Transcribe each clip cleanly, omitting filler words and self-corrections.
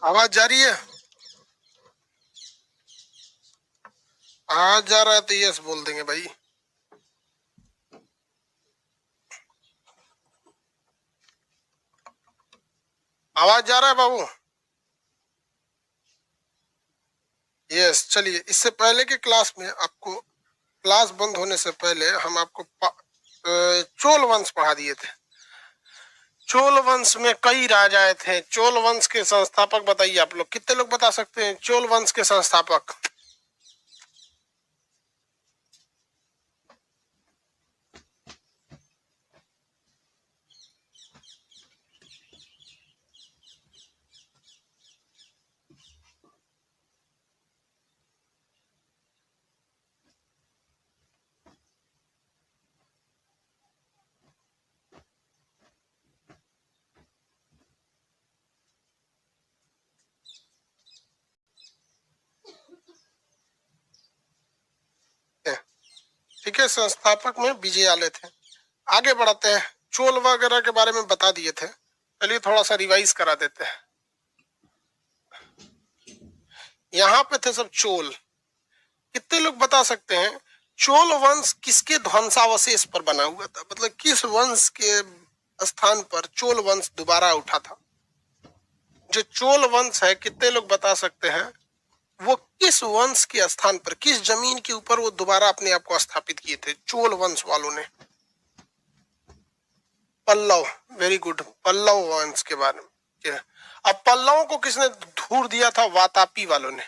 आवाज जा रही है? आवाज जा रहा है तो यस बोल देंगे भाई। आवाज जा रहा है बाबू? यस। चलिए, इससे पहले के क्लास में आपको, क्लास बंद होने से पहले हम आपको चोल वंश पढ़ा दिए थे। चोल वंश में कई राजाएं थे। चोल वंश के संस्थापक बताइए, आप लोग कितने लोग बता सकते हैं चोल वंश के संस्थापक? ठीक है, संस्थापक में विजय आले थे। आगे बढ़ते हैं। चोल वगैरह के बारे में बता दिए थे, चलिए थोड़ा सा रिवाइज करा देते हैं। यहाँ पे थे सब चोल। कितने लोग बता सकते हैं चोल वंश किसके ध्वंसावशेष पर बना हुआ था? मतलब किस वंश के स्थान पर चोल वंश दोबारा उठा था? जो चोल वंश है, कितने लोग बता सकते हैं वो किस वंश के स्थान पर, किस जमीन के ऊपर वो दोबारा अपने आप को स्थापित किए थे चोल वंश वालों ने? पल्लव। वेरी गुड, पल्लव वंश के बारे में। अब पल्लवों को किसने धूर दिया था? वातापी वालों ने।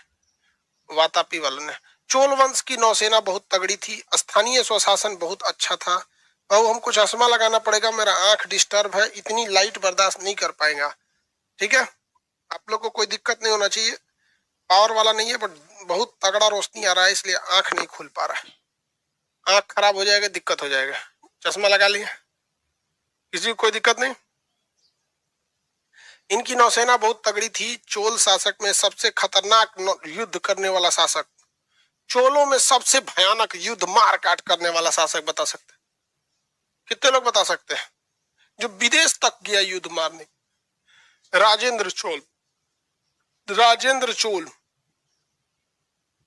वातापी वालों ने। चोल वंश की नौसेना बहुत तगड़ी थी, स्थानीय स्वशासन बहुत अच्छा था। और हमको चश्मा लगाना पड़ेगा, मेरा आंख डिस्टर्ब है, इतनी लाइट बर्दाश्त नहीं कर पाएगा। ठीक है, आप लोग को कोई दिक्कत नहीं होना चाहिए। पावर वाला नहीं है, बट बहुत तगड़ा रोशनी आ रहा है, इसलिए आंख नहीं खुल पा रहा है। आंख खराब हो जाएगा, दिक्कत हो जाएगा। चश्मा लगा लिया, किसी को कोई दिक्कत नहीं। इनकी नौसेना बहुत तगड़ी थी। चोल शासक में सबसे खतरनाक युद्ध करने वाला शासक, चोलों में सबसे भयानक युद्ध मार काट करने वाला शासक बता सकते? कितने लोग बता सकते हैं जो विदेश तक गया युद्ध मारने? राजेंद्र चोल। Rajendra Chola,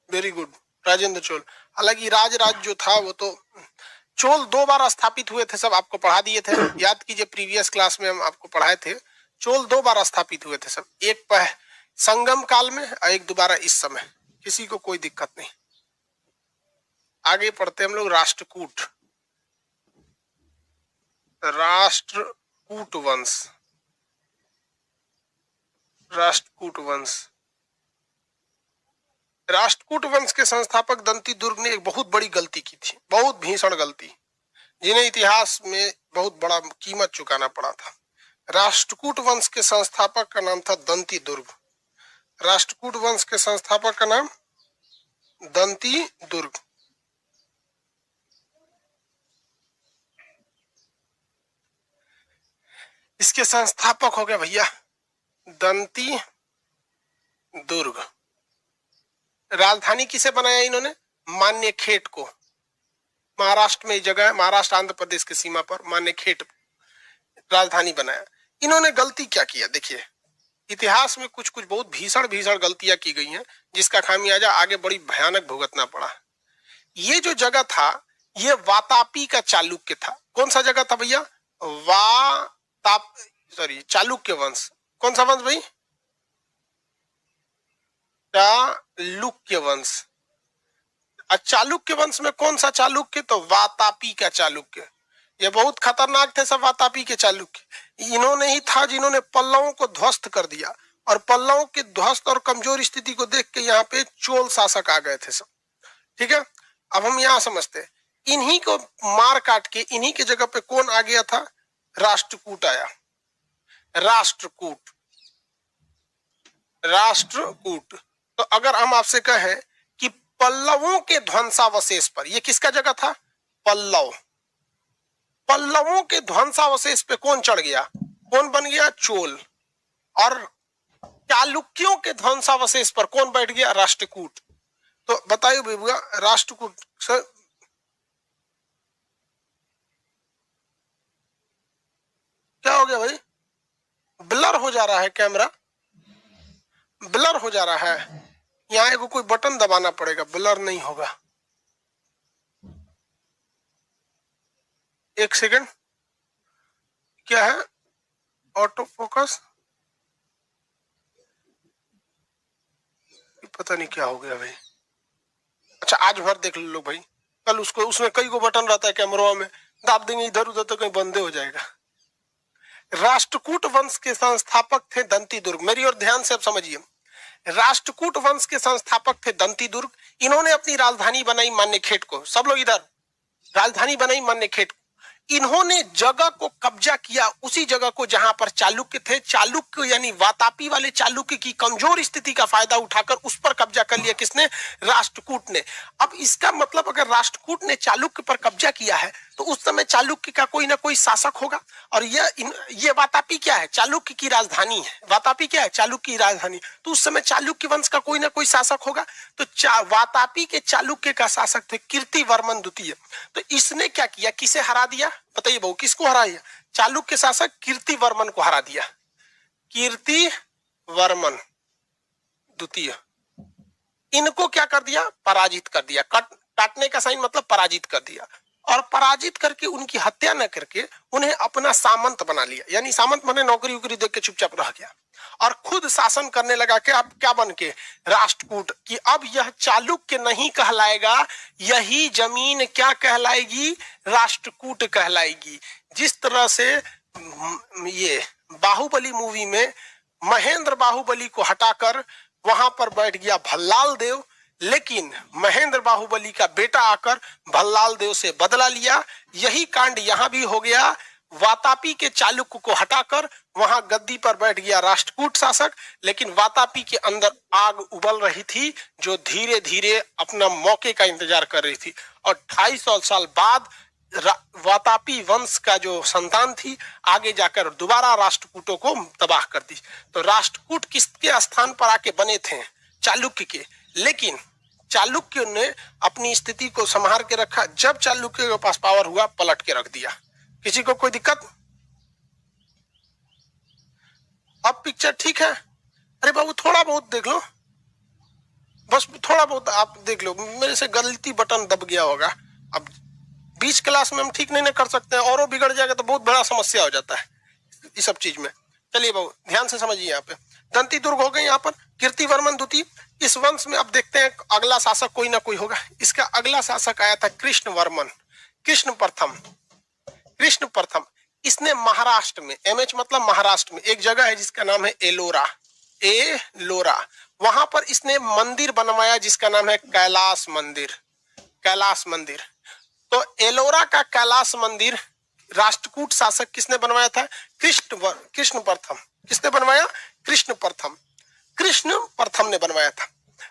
very good, Rajendra Chola. हालांकि राज जो था वो तो, चोल 2 बार स्थापित हुए थे, सब आपको पढ़ा दिए थे। याद कीजिए, प्रीवियस क्लास में हम आपको पढ़ाए थे। चोल 2 बार स्थापित हुए थे सब, एक संगम काल में और एक दोबारा इस समय। किसी को कोई दिक्कत नहीं। आगे पढ़ते हम लोग। राष्ट्रकूट। राष्ट्रकूट वंश। राष्ट्रकूट वंश। राष्ट्रकूट वंश के संस्थापक दंती दुर्ग ने एक बहुत बड़ी गलती की थी, बहुत भीषण गलती, जिन्हें इतिहास में बहुत बड़ा कीमत चुकाना पड़ा था। राष्ट्रकूट वंश के संस्थापक का नाम था दंती दुर्ग। राष्ट्रकूट वंश के संस्थापक का नाम दंती दुर्ग। इसके संस्थापक हो गए भैया दंती दुर्ग। राजधानी किसे बनाया इन्होंने? मान्यखेट को। महाराष्ट्र में जगह है, महाराष्ट्र आंध्र प्रदेश की सीमा पर मान्यखेट राजधानी बनाया। इन्होंने गलती क्या किया? देखिए, इतिहास में कुछ कुछ बहुत भीषण भीषण गलतियां की गई हैं, जिसका खामियाजा आगे बड़ी भयानक भुगतना पड़ा। ये जो जगह था, ये वातापी का चालुक्य था। कौन सा जगह था भैया? वाताप सॉरी चालुक्य वंश। कौन सा वंश भाई? चालुक्य वंश। चालुक्य वंश में कौन सा चालुक्य? तो वातापी का चालुक्य। ये बहुत खतरनाक थे सब वातापी के चालुक्य। इन्होंने ही था जिन्होंने पल्लवों को ध्वस्त कर दिया, और पल्लवों के ध्वस्त और कमजोर स्थिति को देख के यहाँ पे चोल शासक आ गए थे सब। ठीक है, अब हम यहाँ समझते हैं। इन्हीं को मार काट के इन्हीं की जगह पे कौन आ गया था? राष्ट्रकूट आया। राष्ट्रकूट। राष्ट्रकूट। तो अगर हम आपसे कहें कि पल्लवों के ध्वंसावशेष पर, ये किसका जगह था? पल्लव। पल्लवों के ध्वंसावशेष पे कौन चढ़ गया? कौन बन गया? चोल। और चालुक्यों के ध्वंसावशेष पर कौन बैठ गया? राष्ट्रकूट। तो बताइए भैया, राष्ट्रकूट सर क्या हो गया भाई? ब्लर हो जा रहा है कैमरा। ब्लर हो जा रहा है, यहाँ एगो कोई बटन दबाना पड़ेगा, ब्लर नहीं होगा। एक सेकंड, क्या है? ऑटो फोकस, पता नहीं क्या हो गया भाई। अच्छा आज भर देख लो भाई, कल उसको उसमें कई गो बटन रहता है कैमरा में, दाब देंगे इधर उधर तो कहीं बंदे हो जाएगा। राष्ट्रकूट वंश के संस्थापक थे दंती दुर्ग। मेरी ओर ध्यान से अब समझिए, राष्ट्रकूट वंश के संस्थापक थे दंती दुर्ग। इन्होंने अपनी राजधानी बनाई मान्यखेट को। सब लोग इधर, राजधानी बनाई मान्यखेट। इन्होंने जगह को कब्जा किया, उसी जगह को जहां पर चालुक्य थे। चालुक्य यानी वातापी वाले चालुक्य की कमजोर स्थिति का फायदा उठाकर उस पर कब्जा कर लिया। किसने? राष्ट्रकूट ने। अब इसका मतलब अगर राष्ट्रकूट ने चालुक्य पर कब्जा किया है तो उस समय चालुक्य का कोई ना कोई शासक होगा। और ये वातापी क्या है? चालुक्य की राजधानी है। वातापी क्या है? चालुक्य की राजधानी। तो उस समय चालुक्य वंश का कोई ना कोई शासक होगा। तो वातापी के चालुक्य का शासक थे कीर्तिवर्मन द्वितीय। तो इसने क्या किया? किसे हरा दिया? बताइए बहु, किसको हराया? चालुक्य शासक कीर्तिवर्मन को हरा दिया। कीर्तिवर्मन द्वितीय, इनको क्या कर दिया? पराजित कर दिया। काटने का साइन मतलब पराजित कर दिया। और पराजित करके उनकी हत्या न करके उन्हें अपना सामंत बना लिया। यानी सामंत माने नौकरी उकरी देख के चुपचाप रह गया और खुद शासन करने लगा। कि अब क्या बन के? राष्ट्रकूट। कि अब यह चालुक्य नहीं कहलाएगा, यही जमीन क्या कहलाएगी? राष्ट्रकूट कहलाएगी। जिस तरह से ये बाहुबली मूवी में महेंद्र बाहुबली को हटाकर वहां पर बैठ गया भल्लाल देव, लेकिन महेंद्र बाहुबली का बेटा आकर भल्लाल देव से बदला लिया। यही कांड यहां भी हो गया। वातापी के चालुक्य को हटाकर वहां गद्दी पर बैठ गया राष्ट्रकूट शासक, लेकिन वातापी के अंदर आग उबल रही थी जो धीरे धीरे अपना मौके का इंतजार कर रही थी। और 250 साल बाद वातापी वंश का जो संतान थी आगे जाकर दोबारा राष्ट्रकूटों को तबाह कर दी। तो राष्ट्रकूट किसके स्थान पर आके बने थे? चालुक्य के। लेकिन चालुक्य ने अपनी स्थिति को संभाल के रखा। जब चालुक्य के पास पावर हुआ, पलट के रख दिया। किसी को कोई दिक्कत? अब पिक्चर ठीक है? अरे बाबू थोड़ा बहुत देख लो, बस थोड़ा बहुत आप देख लो। मेरे से गलती बटन दब गया होगा। अब 20 क्लास में हम ठीक नहीं कर सकते हैं, और बिगड़ जाएगा तो बहुत बड़ा समस्या हो जाता है इस सब चीज में। चलिए बाबू ध्यान से समझिए। यहाँ पे दंती दुर्ग हो गए, यहाँ पर कीर्तिवर्मन द्वितीय। इस वंश में अब देखते हैं अगला शासक कोई ना कोई होगा। इसका अगला शासक आया था कृष्णवर्मन, कृष्ण प्रथम। कृष्ण प्रथम, इसने महाराष्ट्र में, एमएच मतलब महाराष्ट्र में एक जगह है जिसका नाम है एलोरा। एलोरा, वहां पर इसने मंदिर बनवाया जिसका नाम है कैलाश मंदिर। कैलाश मंदिर। तो एलोरा का कैलाश मंदिर राष्ट्रकूट शासक किसने बनवाया था? कृष्ण प्रथम। किसने बनवाया? कृष्ण प्रथम। कृष्ण प्रथम ने बनवाया था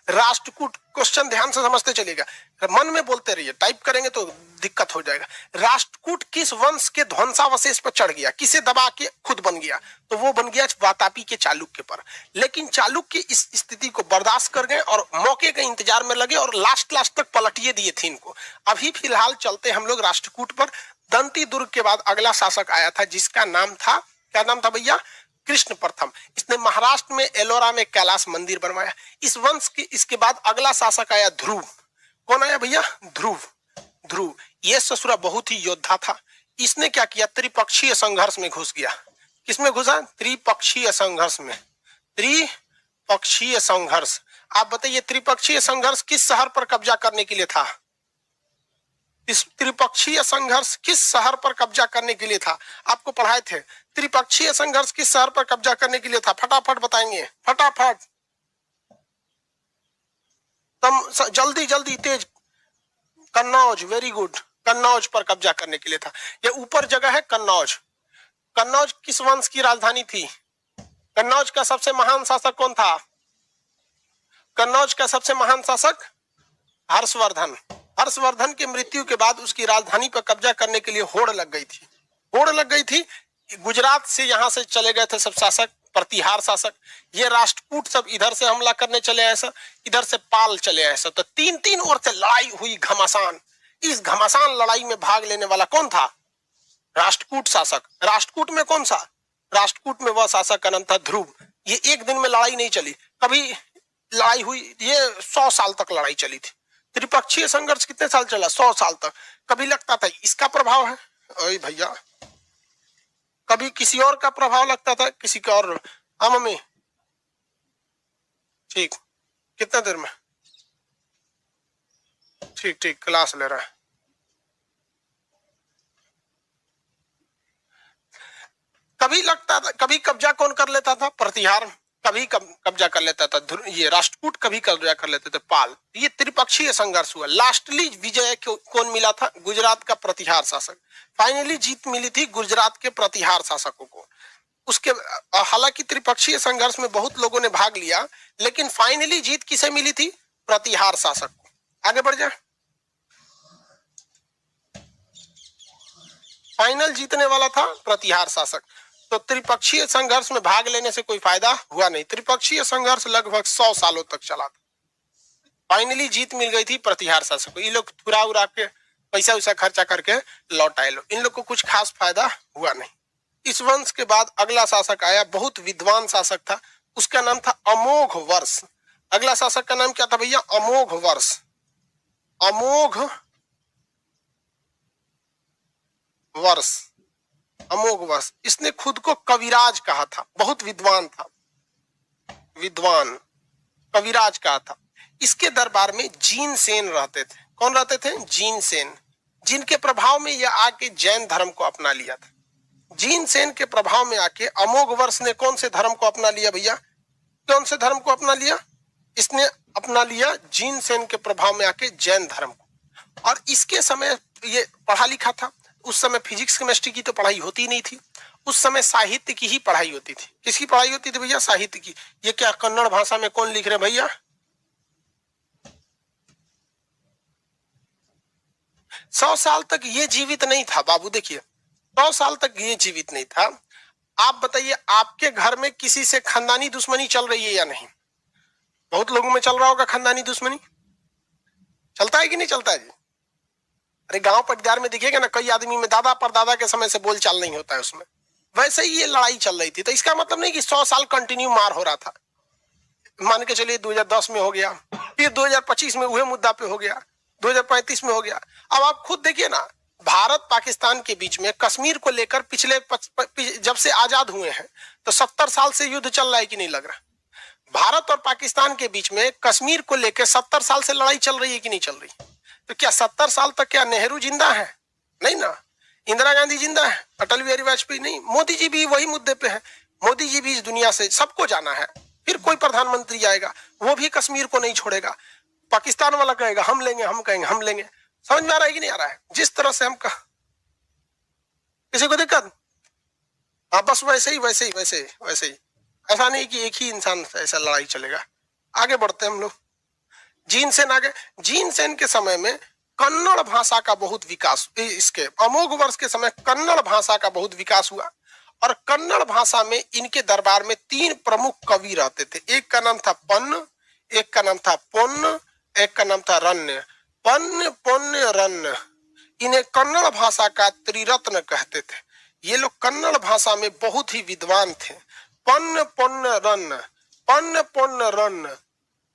राष्ट्रकूट। क्वेश्चन ध्यान से समझते चलिएगा, मन में बोलते रहिए, टाइप करेंगे तो दिक्कत हो जाएगा। राष्ट्रकूट किस वंश के ध्वंसावशेष पर चढ़ गया? किसे दबा के खुद बन गया? तो वो बन गया वातापी के चालुक्य पर। लेकिन चालुक्य इस स्थिति को बर्दाश्त कर गए और मौके के इंतजार में लगे और लास्ट तक पलटिए दिए थे इनको। अभी फिलहाल चलते हम लोग राष्ट्रकूट पर। दंती दुर्ग के बाद अगला शासक आया था जिसका नाम था, क्या नाम था भैया? कृष्ण प्रथम। इसने महाराष्ट्र में एलोरा में कैलाश मंदिर बनवाया। इस वंश के इसके बाद अगला शासक आया ध्रुव। कौन आया भैया? ध्रुव। ध्रुव ये ससुरा बहुत ही योद्धा था। इसने क्या किया? त्रिपक्षीय संघर्ष में घुस गया। किसमें घुसा? त्रिपक्षीय संघर्ष में। त्रिपक्षीय संघर्ष, आप बताइए त्रिपक्षीय संघर्ष किस शहर पर कब्जा करने के लिए था? इस त्रिपक्षीय संघर्ष किस शहर पर कब्जा करने के लिए था? आपको पढ़ाए थे। त्रिपक्षीय संघर्ष किस शहर पर कब्जा करने के लिए था? फटाफट बताएंगे, फटाफट, तम जल्दी जल्दी तेज। Kannauj, very good. कन्नौज पर कब्जा करने के लिए था। ये ऊपर जगह है कन्नौज। कन्नौज किस वंश की राजधानी थी? कन्नौज का सबसे महान शासक कौन था? कन्नौज का सबसे महान शासक हर्षवर्धन। हर्षवर्धन की मृत्यु के बाद उसकी राजधानी पर कब्जा करने के लिए होड़ लग गई थी। होड़ लग गई थी। गुजरात से यहाँ से चले गए थे सब शासक, प्रतिहार शासक। ये राष्ट्रकूट सब इधर से हमला करने चले आए सब, इधर से पाल चले आए सब। तो तीन तीन ओर से लड़ाई हुई घमासान। इस घमासान लड़ाई में भाग लेने वाला कौन था? राष्ट्रकूट शासक। राष्ट्रकूट में कौन सा? राष्ट्रकूट में वह शासक का नाम था ध्रुव। ये एक दिन में लड़ाई नहीं चली, कभी लड़ाई हुई, ये 100 साल तक लड़ाई चली थी। त्रिपक्षीय संघर्ष कितने साल चला? 100 साल तक। कभी लगता था इसका प्रभाव है, ओए भैया, कभी किसी और का प्रभाव लगता था, किसी का और। हाँ मम्मी, ठीक, कितना देर में? ठीक ठीक, क्लास ले रहा है। कभी लगता था, कभी कब्जा कौन कर लेता था? प्रतिहार। कभी कब्जा कर लेता था ये राष्ट्रकूट, कभी कब्जा कर लेते थे पाल। ये त्रिपक्षीय संघर्ष हुआ। लास्टली विजय कौन मिला था? गुजरात का प्रतिहार शासक। फाइनली जीत मिली थी गुजरात के प्रतिहार शासकों को। उसके हालांकि त्रिपक्षीय संघर्ष में बहुत लोगों ने भाग लिया, लेकिन फाइनली जीत किसे मिली थी? प्रतिहार शासक को। आगे बढ़ जाए। फाइनल जीतने वाला था प्रतिहार शासक। तो त्रिपक्षीय संघर्ष में भाग लेने से कोई फायदा हुआ नहीं। त्रिपक्षीय संघर्ष लगभग 100 सालों तक चला था। फाइनली जीत मिल गई थी प्रतिहार शासक को। ये लोग थुरा उरा के पैसा वैसा खर्चा करके लौट आए लोग। इन लोग को कुछ खास फायदा हुआ नहीं। इस वंश के बाद अगला शासक आया, बहुत विद्वान शासक था, उसका नाम था अमोघ वर्ष। अगला शासक का नाम क्या था भैया? अमोघ वर्ष। अमोघ वर्ष, अमोघ वर्ष। इसने खुद को कविराज कहा था, बहुत विद्वान था, विद्वान कविराज कहा था। इसके दरबार में जीन सेन रहते थे। कौन रहते थे? जीन सेन, जिनके प्रभाव में यह आके जैन धर्म को अपना लिया था। जीन सेन के प्रभाव में आके अमोघ वर्ष ने कौन से धर्म को अपना लिया भैया? कौन से धर्म को अपना लिया? इसने अपना लिया जीन सेन के प्रभाव में आके जैन धर्म को। और इसके समय ये पढ़ा लिखा था। उस समय फिजिक्स केमिस्ट्री की तो पढ़ाई होती नहीं थी। उस समय साहित्य की ही पढ़ाई होती थी। किसकी पढ़ाई होती थी भैया? साहित्य की। ये क्या कन्नड़ भाषा में कौन लिख रहे भैया? 100 साल तक ये जीवित नहीं था बाबू। देखिए, 100 साल तक ये जीवित नहीं था। आप बताइए, आपके घर में किसी से खानदानी दुश्मनी चल रही है या नहीं? बहुत लोगों में चल रहा होगा खानदानी दुश्मनी। चलता है कि नहीं चलता है जी? अरे गांव पटदार में दिखेगा ना, कई आदमी में दादा परदादा के समय से बोल चाल नहीं होता है उसमें। वैसे ही ये लड़ाई चल रही थी। तो इसका मतलब नहीं कि 100 साल कंटिन्यू मार हो रहा था। मान के चलिए 2010 में हो गया, फिर 2025 में वही मुद्दा पे हो गया, 2035 में हो गया। अब आप खुद देखिए ना, भारत पाकिस्तान के बीच में कश्मीर को लेकर पिछले जब से आजाद हुए हैं तो 70 साल से युद्ध चल रहा है कि नहीं लग रहा? भारत और पाकिस्तान के बीच में कश्मीर को लेकर 70 साल से लड़ाई चल रही है कि नहीं चल रही? तो क्या 70 साल तक क्या नेहरू जिंदा है? नहीं ना। इंदिरा गांधी जिंदा है, अटल बिहारी वाजपेयी नहीं, मोदी जी भी वही मुद्दे पे है। मोदी जी भी इस दुनिया से सबको जाना है। फिर कोई प्रधानमंत्री आएगा, वो भी कश्मीर को नहीं छोड़ेगा। पाकिस्तान वाला कहेगा हम लेंगे, हम कहेंगे हम लेंगे। समझ में आ रहा है कि नहीं आ रहा है? जिस तरह से हम किसी को दिक्कत? हाँ, बस वैसे ही वैसे ही वैसे ही वैसे ही। ऐसा नहीं कि एक ही इंसान से ऐसा लड़ाई चलेगा। आगे बढ़ते हैं हम लोग। जीन सेन आ गए। जीन सेन के समय में कन्नड़ भाषा का बहुत विकास, इसके अमोघ वर्ष के समय कन्नड़ भाषा का बहुत विकास हुआ। और कन्नड़ भाषा में इनके दरबार में 3 प्रमुख कवि रहते थे। एक का नाम था पन्न, एक का नाम था पोन्न, एक का नाम था रण्य। पन्न, पोन्न, रण्य, इन्हें कन्नड़ भाषा का त्रिरत्न कहते थे। ये लोग कन्नड़ भाषा में बहुत ही विद्वान थे। पन्न, पोन्न, रण्य, पन्न, पोन्न, रण्य,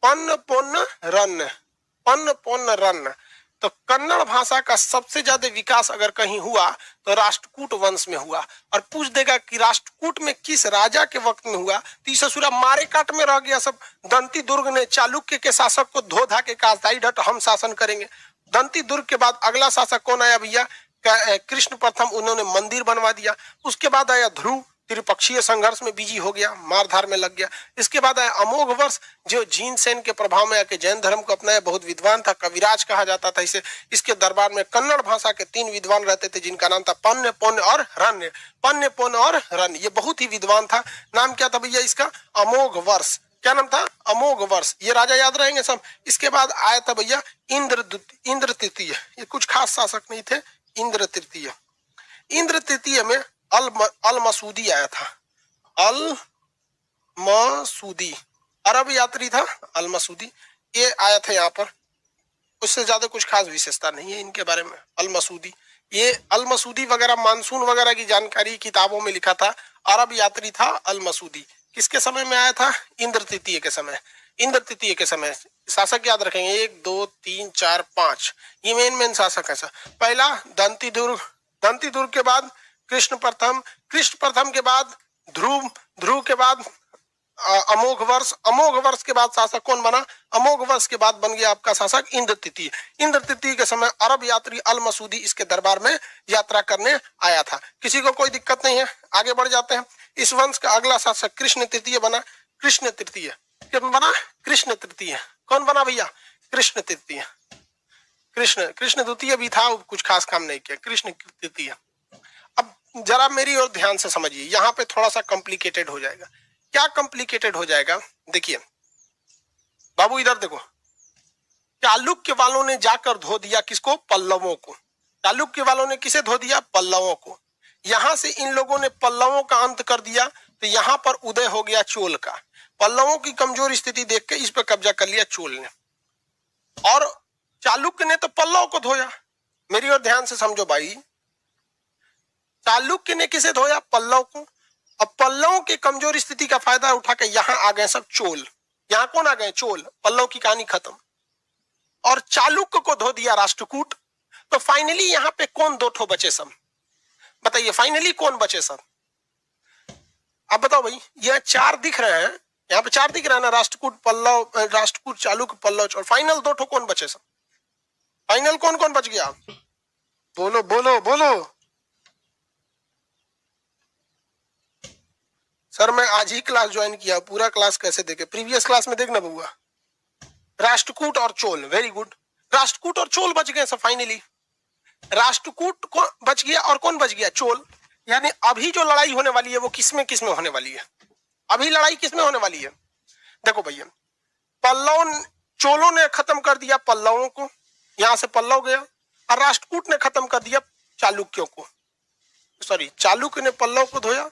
पन्न, पोन्न, रण्य, पन्न, पोन्न, रण्य। तो कन्नड़ भाषा का सबसे ज्यादा विकास अगर कहीं हुआ तो राष्ट्रकूट वंश में हुआ। और पूछ देगा कि राष्ट्रकूट में किस राजा के वक्त में हुआ, तो ससुरा मारे काट में रह गया सब। दंती दुर्ग ने चालुक्य के शासक को धो धा के कहा ढट हम शासन करेंगे। दंती दुर्ग के बाद अगला शासक कौन आया भैया? कृष्ण प्रथम, उन्होंने मंदिर बनवा दिया। उसके बाद आया ध्रुव, त्रिपक्षीय संघर्ष में बिजी हो गया, मारधार में लग गया। इसके बाद आया अमोघ वर्ष, जो जीन सेन के प्रभाव में आके जैन धर्म को अपनाया, बहुत विद्वान था, कविराज कहा जाता था इसे। इसके दरबार में कन्नड़ भाषा के 3 विद्वान रहते थे, जिनका नाम था पन्न, पोन्न और रण्य। पन्न, पोन्न और रण्य, ये बहुत ही विद्वान था। नाम क्या था भैया इसका? अमोघ वर्ष। क्या नाम था? अमोघ वर्ष। ये राजा याद रहेंगे सब। इसके बाद आया था भैया इंद्र तृतीय। ये कुछ खास शासक नहीं थे। इंद्र तृतीय, इंद्र तृतीय में अल मसूदी आया था। अल मसूदी अरब यात्री था। अल मसूदी ये आया था यहाँ पर। उससे ज्यादा कुछ खास विशेषता नहीं है इनके बारे में। अल मसूदी, ये अल मसूदी वगैरह मानसून वगैरह की जानकारी किताबों में लिखा था। अरब यात्री था अल मसूदी। किसके समय में आया था? इंद्र तृतीय के समय। इंद्र तृतीय के समय शासक याद रखेंगे 1 2 3 4 5, ये मेन शासक है सर। पहला दंती दुर्ग, दंती दुर्ग के बाद कृष्ण प्रथम, कृष्ण प्रथम के बाद ध्रुव, ध्रुव के बाद अमोघ वर्ष, अमोघ वर्ष के बाद शासक कौन बना? अमोघ वर्ष के बाद बन गया आपका शासक इंद्र तृतीय। इंद्र तृतीय के समय अरब यात्री अल मसूदी इसके दरबार में यात्रा करने आया था। किसी को कोई दिक्कत नहीं है, आगे बढ़ जाते हैं। इस वंश का अगला शासक कृष्ण तृतीय बना। कृष्ण तृतीय कौन बना? कृष्ण तृतीय। कौन बना भैया? कृष्ण तृतीय। कृष्ण, कृष्ण द्वितीय भी था, कुछ खास काम नहीं किया। कृष्ण तृतीय। अब जरा मेरी और ध्यान से समझिए, यहाँ पे थोड़ा सा कॉम्प्लिकेटेड हो जाएगा। क्या कॉम्प्लिकेटेड हो जाएगा? देखिए बाबू इधर देखो, चालुक्य वालों ने जाकर धो दिया किसको? पल्लवों को। चालुक्य वालों ने किसे धो दिया? पल्लवों को। यहां से इन लोगों ने पल्लवों का अंत कर दिया, तो यहां पर उदय हो गया चोल का। पल्लवों की कमजोर स्थिति देख के इस पर कब्जा कर लिया चोल ने, और चालुक्य ने तो पल्लव को धोया। मेरी और ध्यान से समझो भाई, चालुक्य ने किसे धोया? पल्लव को। अब पल्लवों के कमजोर स्थिति का फायदा उठाकर यहां आ गए सब चोल। यहां कौन आ गए? चोल। पल्लव की कहानी खत्म। और चालुक्य को धो दिया राष्ट्रकूट। तो फाइनली यहां पे कौन दो ठो बचे सब? बताइए फाइनली कौन बचे सब? अब बताओ भाई, यह चार दिख रहे हैं, यहाँ पे चार दिख रहा है ना, राष्ट्रकूट, पल्लव, राष्ट्रकूट, चालुक्य, पल्लव, और फाइनल दो ठो कौन बचे सब? फाइनल कौन कौन बच गया? बोलो बोलो बोलो। सर मैं आज ही क्लास ज्वाइन किया, पूरा क्लास कैसे देखे? प्रीवियस क्लास में देखना बउआ। राष्ट्रकूट और चोल, वेरी गुड। राष्ट्रकूट और चोल बच गए सब फाइनली। राष्ट्रकूट को बच गया और कौन बच गया? चोल। यानी अभी जो लड़ाई होने वाली है वो किसमें किसमें होने वाली है? अभी लड़ाई किसमें होने वाली है? देखो भैया, पल्लव, चोलों ने खत्म कर दिया पल्लवों को, यहां से पल्लव गया, और राष्ट्रकूट ने खत्म कर दिया चालुक्यों को। सॉरी, चालुक्य ने पल्लव को धोया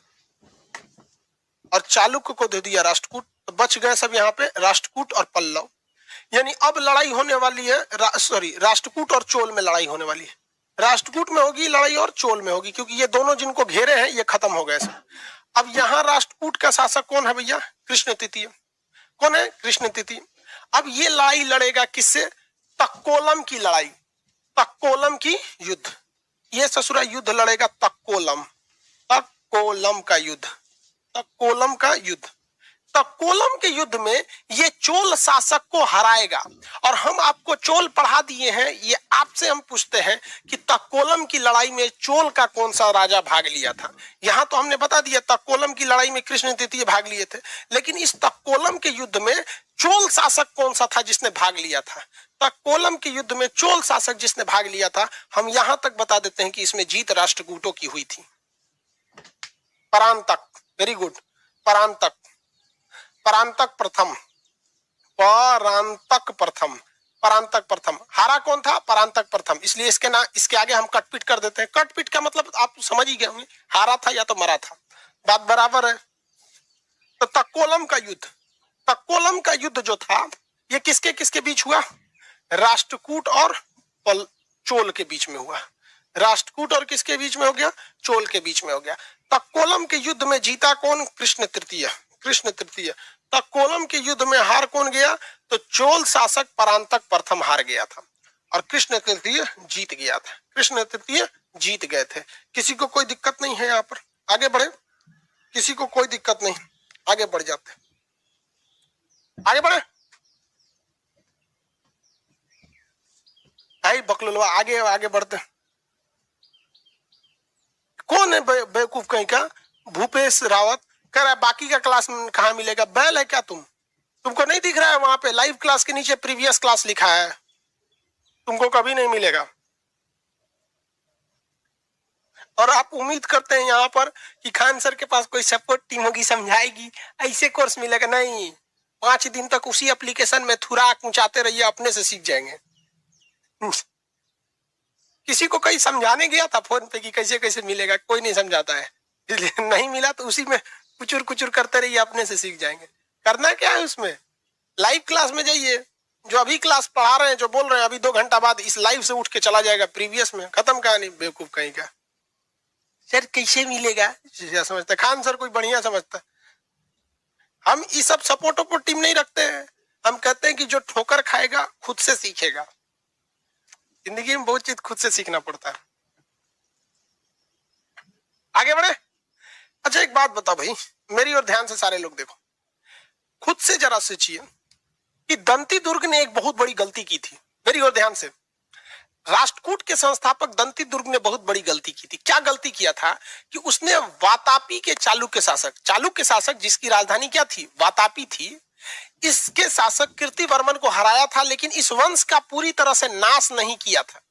और चालुक्य को दे दिया राष्ट्रकूट, तो बच गए सब यहाँ पे राष्ट्रकूट और पल्लव। यानी अब लड़ाई होने वाली है, सॉरी, राष्ट्रकूट और चोल में लड़ाई होने वाली है। राष्ट्रकूट में होगी लड़ाई और चोल में होगी, क्योंकि ये दोनों जिनको घेरे हैं ये खत्म हो गए सब। अब यहाँ राष्ट्रकूट का शासक कौन है भैया? कृष्ण तृतीय। कौन है? कृष्ण तृतीय। अब ये लड़ाई लड़ेगा किससे? तक्कोलम की लड़ाई, तक्कोलम की युद्ध। ये ससुरा युद्ध लड़ेगा तक्कोलम, तक्कोलम का युद्ध, तक्कोलम का युद्ध। तक्कोलम के युद्ध में ये चोल शासक को हराएगा। और हम आपको चोल पढ़ा दिए हैं, ये आपसे हम पूछते हैं कि तक्कोलम की लड़ाई में चोल का कौन सा राजा भाग लिया था? यहां तो हमने बता दिया तक्कोलम की लड़ाई में कृष्ण तृतीय भाग लिए थे, लेकिन इस तक्कोलम के युद्ध में चोल शासक कौन सा था जिसने भाग लिया था? तक्कोलम के युद्ध में चोल शासक जिसने भाग लिया था, हम यहां तक बता देते हैं कि इसमें जीत राष्ट्रकूटों की हुई थी। परांतक, वेरी गुड, परांतक, परांतक प्रथम, परांतक प्रथम, परांतक प्रथम। हारा कौन था? परांतक प्रथम। इसलिए इसके ना, इसके आगे हम कटपिट कर देते हैं। कटपिट का मतलब आप समझ ही गए होंगे, हारा था या तो मरा था, बात बराबर है। तो तक्कोलम का युद्ध, तक्कोलम का युद्ध जो था ये किसके किसके बीच हुआ? राष्ट्रकूट और चोल के बीच में हुआ। राष्ट्रकूट और किसके बीच में हो गया? चोल के बीच में हो गया। तक्कोलम के युद्ध में जीता कौन? कृष्ण तृतीय, कृष्ण तृतीय। तक्कोलम के युद्ध में हार कौन गया? तो चोल शासक परांतक प्रथम हार गया था और कृष्ण तृतीय जीत गया था। कृष्ण तृतीय जीत गए थे। किसी को कोई दिक्कत नहीं है? यहाँ पर आगे बढ़े, किसी को कोई दिक्कत नहीं, आगे बढ़ जाते, आगे बढ़े भाई बकलुलवा, आगे आगे बढ़ते। कौन है बेवकूफ कहीं का? भूपेश रावत कह रहा है बाकी का क्लास में कहाँ मिलेगा? बैल है क्या तुम? तुमको नहीं दिख रहा है वहां पे लाइव क्लास के नीचे प्रीवियस क्लास लिखा है? तुमको कभी नहीं मिलेगा। और आप उम्मीद करते हैं यहाँ पर कि खान सर के पास कोई सपोर्ट टीम होगी, समझाएगी, ऐसे कोर्स मिलेगा? नहीं, 5 दिन तक उसी एप्लीकेशन में थुराक ऊंचाते रहिए, अपने से सीख जाएंगे। किसी को कहीं समझाने गया था फोन पे कि कैसे कैसे मिलेगा, कोई नहीं समझाता है, इसलिए नहीं मिला तो उसी में कुचुर कुचुर करते रहिए, अपने से सीख जाएंगे। करना क्या है उसमें? लाइव क्लास में जाइए, जो अभी क्लास पढ़ा रहे हैं, जो बोल रहे हैं, अभी 2 घंटा बाद इस लाइव से उठ के चला जाएगा प्रीवियस में, खत्म कहानी। बेवकूफ कहीं का। सर कैसे मिलेगा? समझता खान सर कोई बढ़िया समझता। हम ये सब सपोर्टों पर टीम नहीं रखते हैं। हम कहते हैं कि जो ठोकर खाएगा खुद से सीखेगा। जिंदगी में बहुत चीज खुद से सीखना पड़ता है। आगे बढ़े। अच्छा एक बात बताओ भाई, मेरी ओर ध्यान से सारे लोग देखो, खुद से जरा सोचिए कि दंती दुर्ग ने एक बहुत बड़ी गलती की थी। मेरी ओर ध्यान से, राष्ट्रकूट के संस्थापक दंती दुर्ग ने बहुत बड़ी गलती की थी। क्या गलती किया था कि उसने वातापी के चालुक्य शासक जिसकी राजधानी क्या थी, वातापी थी, इसके शासक कीर्तिवर्मन को हराया था, लेकिन इस वंश का पूरी तरह से नाश नहीं किया था।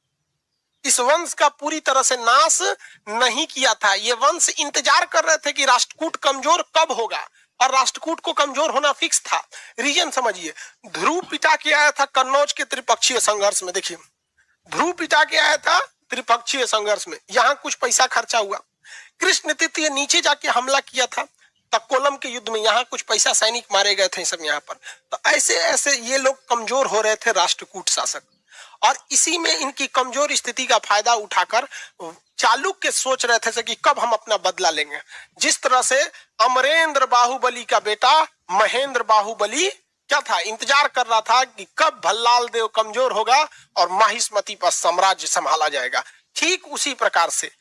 इस वंश का पूरी तरह से नाश नहीं किया था। ये वंश इंतजार कर रहे थे कि राष्ट्रकूट कमजोर कब होगा, और राष्ट्रकूट को कमजोर होना फिक्स था। रीजन समझिए, ध्रुव पिटा के आया था कन्नौज के त्रिपक्षीय संघर्ष में। देखिए, ध्रुव पिटा के आया था त्रिपक्षीय संघर्ष में, यहां कुछ पैसा खर्चा हुआ। कृष्ण तृतीय नीचे जाके हमला किया था तक्कोलम के युद्ध में, यहाँ कुछ पैसा सैनिक मारे गए थे सब यहाँ पर। तो ऐसे ऐसे ये लोग कमजोर हो रहे थे राष्ट्रकूट शासक, और इसी में इनकी कमजोर स्थिति का फायदा उठाकर चालुक्य सोच रहे थे कि कब हम अपना बदला लेंगे। जिस तरह से अमरेंद्र बाहुबली का बेटा महेंद्र बाहुबली क्या था, इंतजार कर रहा था कि कब भल्लाल देव कमजोर होगा और माहिष्मती पर साम्राज्य संभाला जाएगा। ठीक उसी प्रकार से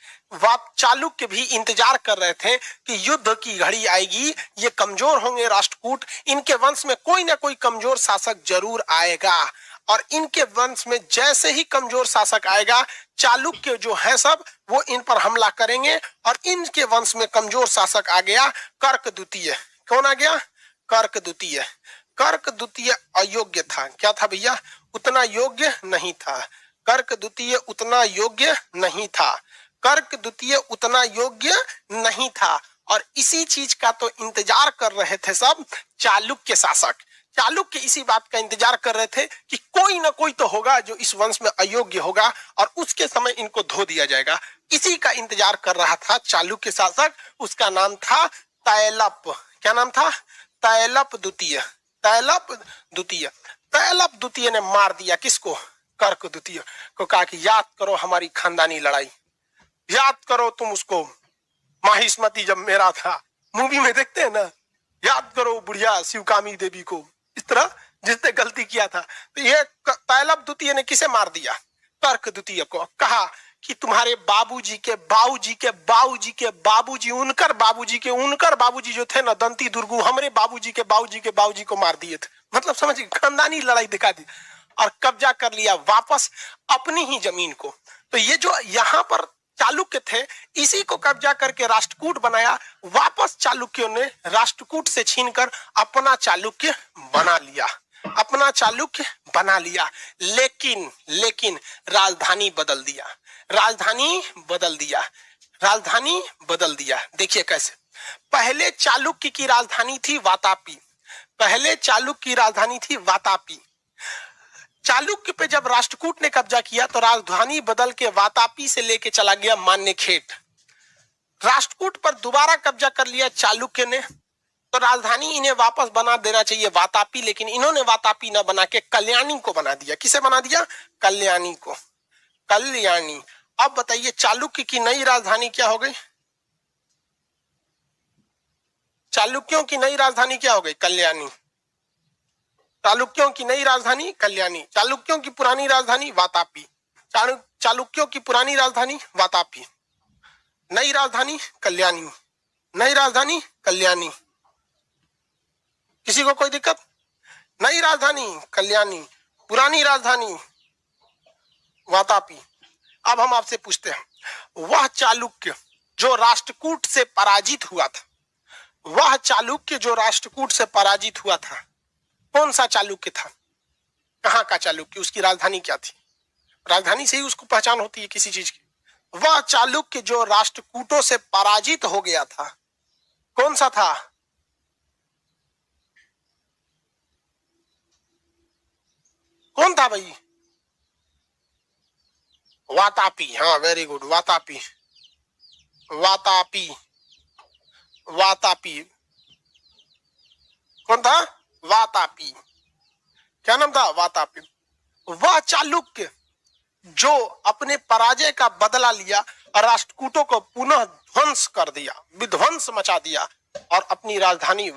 चालुक्य भी इंतजार कर रहे थे कि युद्ध की घड़ी आएगी, ये कमजोर होंगे राष्ट्रकूट, इनके वंश में कोई ना कोई कमजोर शासक जरूर आएगा, और इनके वंश में जैसे ही कमजोर शासक आएगा, चालुक्य जो है सब वो इन पर हमला करेंगे। और इनके वंश में कमजोर शासक आ गया कर्क द्वितीय। कौन आ गया? कर्क द्वितीय। कर्क द्वितीय अयोग्य था। क्या था भैया? उतना योग्य नहीं था। कर्क द्वितीय उतना योग्य नहीं था। कर्क द्वितीय उतना योग्य नहीं था, और इसी चीज का तो इंतजार कर रहे थे सब चालुक्य शासक। चालुक्य इसी बात का इंतजार कर रहे थे कि कोई ना कोई तो होगा जो इस वंश में अयोग्य होगा, और उसके समय इनको धो दिया जाएगा। इसी का इंतजार कर रहा था चालुक्य शासक। उसका नाम था तैलप। क्या नाम था? तैलप द्वितीय। तैलप द्वितीय। तैलप द्वितीय ने मार दिया किसको? कर्क द्वितीय को। कहा कि याद करो हमारी खानदानी लड़ाई, याद करो तुम उसको माहिष्मती जब मेरा था, मूवी में देखते हैं ना, याद करो बुढ़िया शिवकामी देवी को, इस तरह जिसने गलती किया था। तो ये तैलप द्वितीय ने किसे मार दिया? कर्क द्वितीय को। कहा कि तुम्हारे बाबूजी के बाबूजी के बाबूजी के बाबूजी, उनकर बाबूजी जो थे ना दंती दुर्गु, हमारे बाबूजी के बाबूजी को मार दिए थे। मतलब समझिए, खानदानी लड़ाई दिखा दी और कब्जा कर लिया वापस अपनी ही जमीन को। तो ये जो यहाँ पर चालुक्य थे, इसी को कब्जा करके राष्ट्रकूट बनाया। वापस चालुक्यों ने राष्ट्रकूट से छीनकर अपना चालुक्य बना लिया, अपना चालुक्य बना लिया। लेकिन राजधानी बदल दिया, राजधानी बदल दिया, राजधानी बदल दिया। देखिए कैसे। पहले चालुक्य की राजधानी थी वातापी, पहले चालुक्य की राजधानी थी वातापी। चालुक्य पे जब राष्ट्रकूट ने कब्जा किया तो राजधानी बदल के वातापी से लेके चला गया मान्यखेट। राष्ट्रकूट पर दोबारा कब्जा कर लिया चालुक्य ने, तो राजधानी इन्हें वापस बना देना चाहिए वातापी, लेकिन इन्होंने वातापी न बना के कल्याणी को बना दिया। किसे बना दिया? कल्याणी को। कल्याणी। अब बताइए चालुक्य की नई राजधानी क्या हो गई? चालुक्यों की नई राजधानी क्या हो गई? कल्याणी। चालुक्यों की नई राजधानी कल्याणी, चालुक्यों की पुरानी राजधानी वातापी। चालुक्यों की पुरानी राजधानी वातापी, नई राजधानी कल्याणी, नई राजधानी कल्याणी। किसी को कोई दिक्कत? नई राजधानी कल्याणी, पुरानी राजधानी वातापी। अब हम आपसे पूछते हैं, वह चालुक्य जो राष्ट्रकूट से पराजित हुआ था, वह चालुक्य जो राष्ट्रकूट से पराजित हुआ था, कौन सा चालुक्य था? कहाँ का चालुक्य? उसकी राजधानी क्या थी? राजधानी से ही उसको पहचान होती है किसी चीज की। वह चालुक्य जो राष्ट्रकूटों से पराजित हो गया था, कौन सा था? कौन था भाई? वातापी। हाँ, वेरी गुड, वातापी। वातापी, वातापी। कौन था? वातापी। क्या नाम था? वातापी। वह चालुक्य जो अपने पराजय का बदला लिया और राष्ट्रकूटों को पुनः ध्वंस कर दिया, विध्वंस मचा दिया, और अपनी राजधानी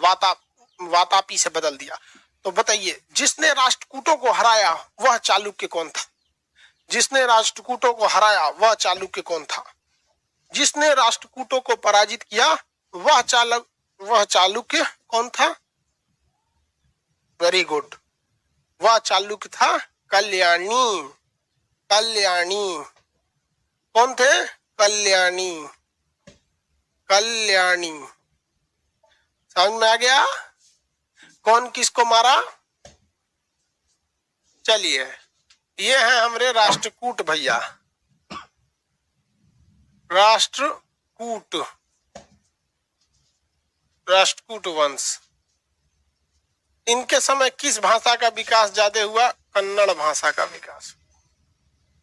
वातापी से बदल दिया। तो बताइए, जिसने राष्ट्रकूटों को हराया वह चालुक्य कौन था? जिसने राष्ट्रकूटों को हराया वह चालुक्य कौन था? जिसने राष्ट्रकूटों को पराजित किया वह चालुक्य कौन था? वेरी गुड, वह चालुक्य था कल्याणी। कल्याणी कौन थे? कल्याणी। कल्याणी समझ में आ गया कौन किसको मारा? चलिए, ये है हमारे राष्ट्रकूट भैया, राष्ट्रकूट, राष्ट्रकूट वंश। इनके समय किस भाषा का विकास ज्यादा हुआ? कन्नड़ भाषा का विकास,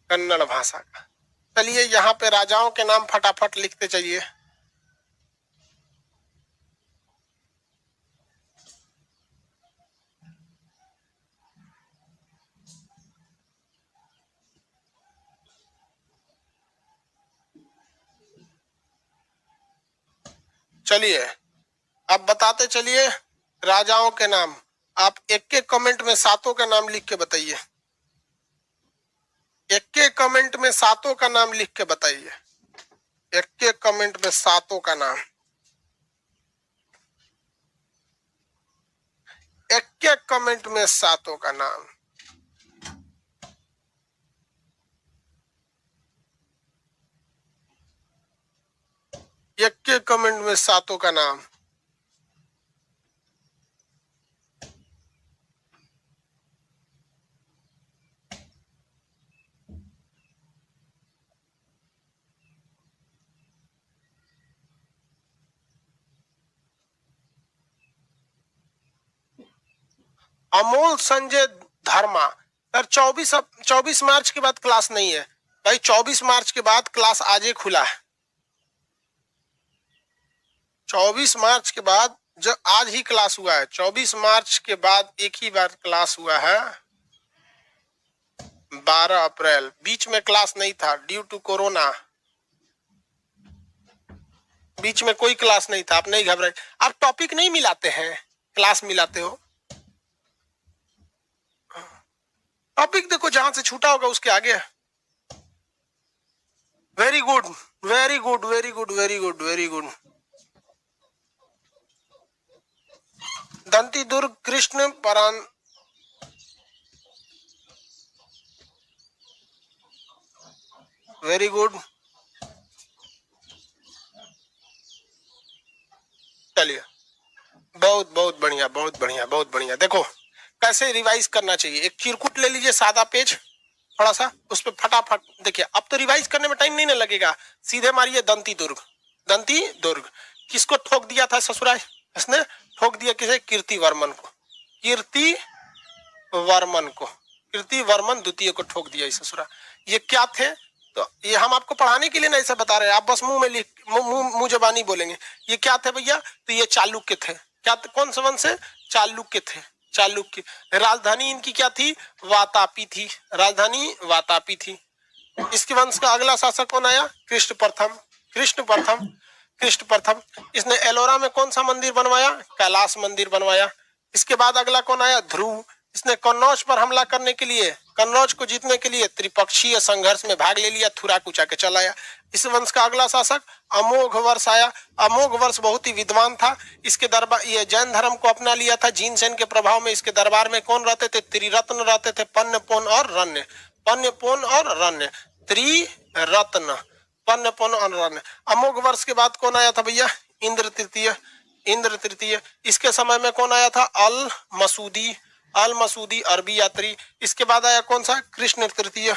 कन्नड़ भाषा का। चलिए, यहाँ पे राजाओं के नाम फटाफट लिखते चलिए। चलिए, अब बताते चलिए राजाओं के नाम। आप एक एक कमेंट में सातों का नाम लिख के बताइए। एक एक कमेंट में सातों का नाम लिख के बताइए। एक एक कमेंट में सातों का नाम, एक एक कमेंट में सातों का नाम। एक एक कमेंट में सातों का नाम। अमोल संजय धर्मा सर, 24 मार्च के बाद क्लास नहीं है भाई। 24 मार्च के बाद क्लास आज ही खुला है। 24 मार्च के बाद, जो आज ही क्लास हुआ है, 24 मार्च के बाद एक ही बार क्लास हुआ है, 12 अप्रैल। बीच में क्लास नहीं था ड्यू टू कोरोना, बीच में कोई क्लास नहीं था। आप नहीं घबराए, आप टॉपिक नहीं मिलाते हैं, क्लास मिलाते हो। टॉपिक देखो, जहां से छूटा होगा उसके आगे। Very good, very good, very good, very good, very good. Dantidurga Krishna परान, वेरी गुड। चलिए, बहुत बहुत बढ़िया, बहुत बढ़िया, बहुत बढ़िया। देखो कैसे रिवाइज करना चाहिए। एक चिरकुट ले लीजिए, सादा पेज, थोड़ा सा उस पर फटाफट देखिए। अब तो रिवाइज करने में टाइम नहीं ना लगेगा, सीधे मारिए दंती दुर्ग। दंती दुर्ग किसको ठोक दिया था ससुराल? इसने ठोक दिया किसे? कीर्ति वर्मन को। कीर्ति वर्मन को, कीर्ति वर्मन द्वितीय को ठोक दिया ससुराल। ये क्या थे? तो ये हम आपको पढ़ाने के लिए ना ऐसा बता रहे हैं, आप बस मुंह में लिख, मुंह जबानी बोलेंगे। ये क्या थे भैया? तो ये चालुक्य थे। क्या कौन से वंश से? चालुक्य थे। चालुक्य। राजधानी इनकी क्या थी? वातापी थी। राजधानी वातापी थी। इसके वंश का अगला शासक कौन आया? कृष्ण प्रथम। कृष्ण प्रथम, कृष्ण प्रथम। इसने एलोरा में कौन सा मंदिर बनवाया? कैलाश मंदिर बनवाया। इसके बाद अगला कौन आया? ध्रुव। इसने कन्नौज पर हमला करने के लिए, कन्नौज को जीतने के लिए त्रिपक्षीय संघर्ष में भाग ले लिया, थुरा कुचा के चला आया। इस वंश का अगला शासक अमोघ वर्ष आया। अमोघ वर्ष बहुत ही विद्वान था। इसके दरबार, ये जैन धर्म को अपना लिया था। जीनसेन के प्रभाव में इसके दरबार में कौन रहते थे? त्रिरत्न रहते थे, पन्य, पोन और रण्य। पन्य, पोन और रण्य, त्रिरत्न, पन्य, पोन और रण्य। अमोघ वर्ष के बाद कौन आया था भैया? इंद्र तृतीय। इंद्र तृतीय। इसके समय में कौन आया था? अल मसूदी। अल मसूदी अरबी यात्री। इसके बाद आया कौन सा? कृष्ण तृतीय।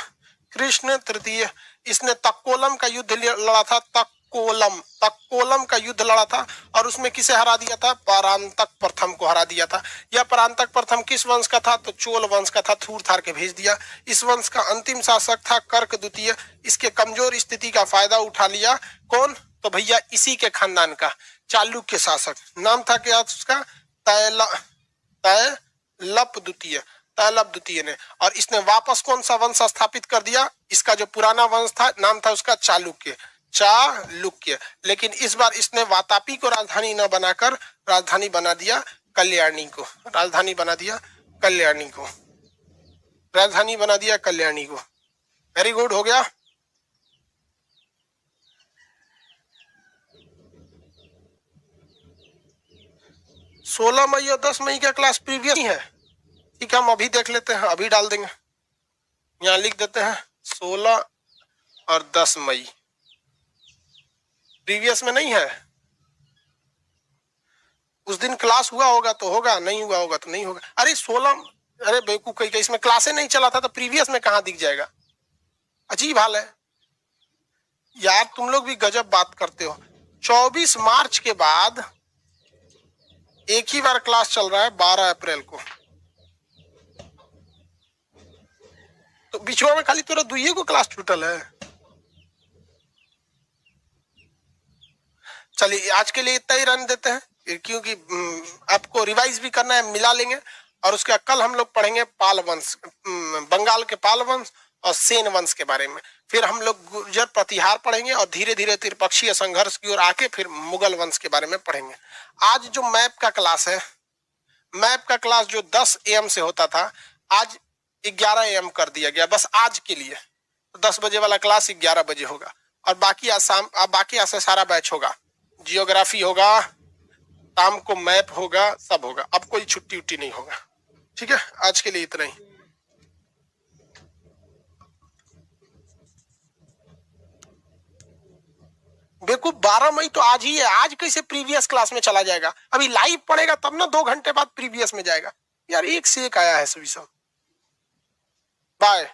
कृष्ण तृतीय। इसने तक्कोलम का युद्ध लड़ा था। तक्कोलम, तक्कोलम का युद्ध लड़ा था और उसमें किसे हरा दिया था? परांतक प्रथम को हरा दिया था। यह परांतक प्रथम किस वंश का था? तो चोल वंश का था। थूर थार के भेज दिया। इस वंश का अंतिम शासक था कर्क द्वितीय। इसके कमजोर स्थिति का फायदा उठा लिया कौन? तो भैया इसी के खानदान का चालुक्य शासक। नाम था क्या उसका? तैलप द्वितीय। तैलप द्वितीय ने। और इसने वापस कौन सा वंश स्थापित कर दिया? इसका जो पुराना वंश था, नाम था उसका चालुक्य। चालुक्य। लेकिन इस बार इसने वातापी को राजधानी न बनाकर राजधानी बना दिया कल्याणी को, राजधानी बना दिया कल्याणी को, राजधानी बना दिया कल्याणी को। वेरी गुड, हो गया। सोलह मई और 10 मई का क्लास प्रीवियस है। ठीक है, हम अभी देख लेते हैं, अभी डाल देंगे, यहाँ लिख देते हैं 16 और 10 मई प्रीवियस में नहीं है। उस दिन क्लास हुआ होगा तो होगा, नहीं हुआ होगा तो नहीं होगा। अरे 16, अरे बेवकूफ कहीं इसमें क्लासे नहीं चला था तो प्रीवियस में कहाँ दिख जाएगा? अजीब हाल है यार, तुम लोग भी गजब बात करते हो। 24 मार्च के बाद एक ही बार क्लास चल रहा है 12 अप्रैल को, तो बिछुआ में खाली तोरा दुइये को क्लास छूटल है। चलिए आज के लिए इतना ही रहने देते हैं, क्योंकि आपको रिवाइज भी करना है, मिला लेंगे। और उसके कल हम लोग पढ़ेंगे पाल वंश, बंगाल के पाल वंश और सेन वंश के बारे में। फिर हम लोग गुर्जर प्रतिहार पढ़ेंगे और धीरे धीरे त्रिपक्षीय संघर्ष की ओर आके फिर मुगल वंश के बारे में पढ़ेंगे। आज जो मैप का क्लास है, मैप का क्लास जो 10 AM से होता था, आज 11 AM कर दिया गया, बस आज के लिए। 10 बजे वाला क्लास 11 बजे होगा, और बाकी आज शाम, बाकी आज से सारा बैच होगा, जियोग्राफी होगा, शाम को मैप होगा, सब होगा। अब कोई छुट्टी उट्टी नहीं होगा। ठीक है, आज के लिए इतना ही। बेवकूफ, 12 मई तो आज ही है, आज कैसे प्रीवियस क्लास में चला जाएगा? अभी लाइव पढ़ेगा तब ना 2 घंटे बाद प्रीवियस में जाएगा। यार एक से एक आया है सभी सब। बाय।